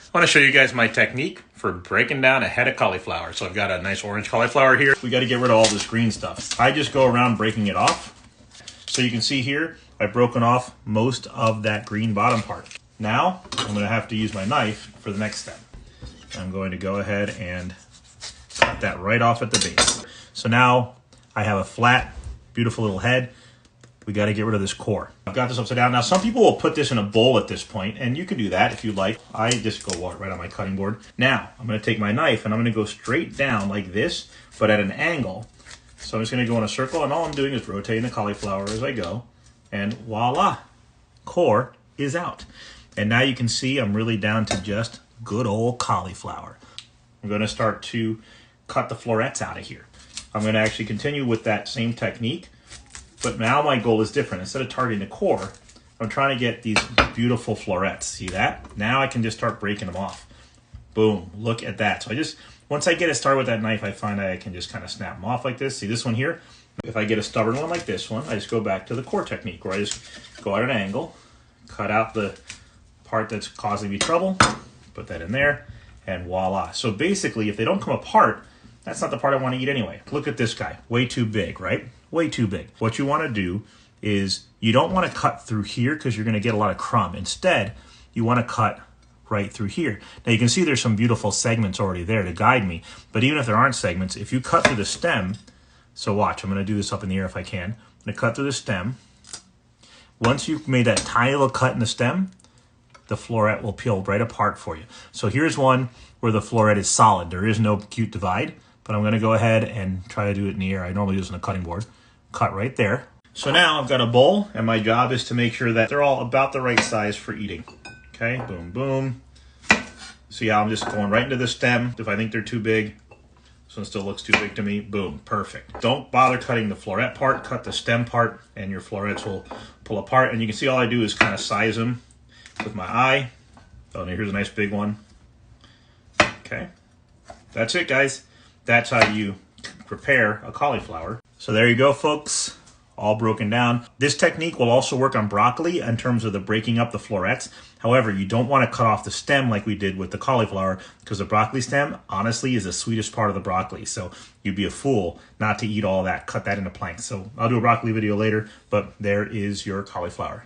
I want to show you guys my technique for breaking down a head of cauliflower. So I've got a nice orange cauliflower here. We got to get rid of all this green stuff. I just go around breaking it off. So you can see here, I've broken off most of that green bottom part. Now, I'm going to have to use my knife for the next step. I'm going to go ahead and cut that right off at the base. So now I have a flat, beautiful little head. We got to get rid of this core. I've got this upside down. Now, some people will put this in a bowl at this point, and you can do that if you like. I just go right on my cutting board. Now, I'm going to take my knife, and I'm going to go straight down like this, but at an angle. So I'm just going to go in a circle, and all I'm doing is rotating the cauliflower as I go, and voila, core is out. And now you can see I'm really down to just good old cauliflower. I'm going to start to cut the florets out of here. I'm going to actually continue with that same technique. But now my goal is different. Instead of targeting the core, I'm trying to get these beautiful florets. See that? Now I can just start breaking them off. Boom, look at that. So once I get it started with that knife, I find I can just kind of snap them off like this. See this one here? If I get a stubborn one like this one, I just go back to the core technique where I just go at an angle, cut out the part that's causing me trouble, put that in there, and voila. So basically, if they don't come apart, that's not the part I want to eat anyway. Look at this guy, way too big, right? Way too big. What you want to do is you don't want to cut through here because you're going to get a lot of crumb. Instead, you want to cut right through here. Now you can see there's some beautiful segments already there to guide me, but even if there aren't segments, if you cut through the stem, so watch, I'm going to do this up in the air if I can. I'm going to cut through the stem. Once you've made that tiny little cut in the stem, the floret will peel right apart for you. So here's one where the floret is solid. There is no cute divide, but I'm going to go ahead and try to do it in the air. I normally do this on a cutting board. Cut right there. So now I've got a bowl, and my job is to make sure that they're all about the right size for eating. Okay, boom, boom. See how I'm just going right into the stem. If I think they're too big, this one still looks too big to me. Boom, perfect. Don't bother cutting the floret part. Cut the stem part, and your florets will pull apart. And you can see all I do is kind of size them with my eye. Oh, and here's a nice big one. Okay, that's it, guys. That's how you prepare a cauliflower. So there you go, folks. All broken down. This technique will also work on broccoli in terms of the breaking up the florets. However, you don't want to cut off the stem like we did with the cauliflower because the broccoli stem, honestly, is the sweetest part of the broccoli. So you'd be a fool not to eat all that. Cut that into planks. So I'll do a broccoli video later, but there is your cauliflower.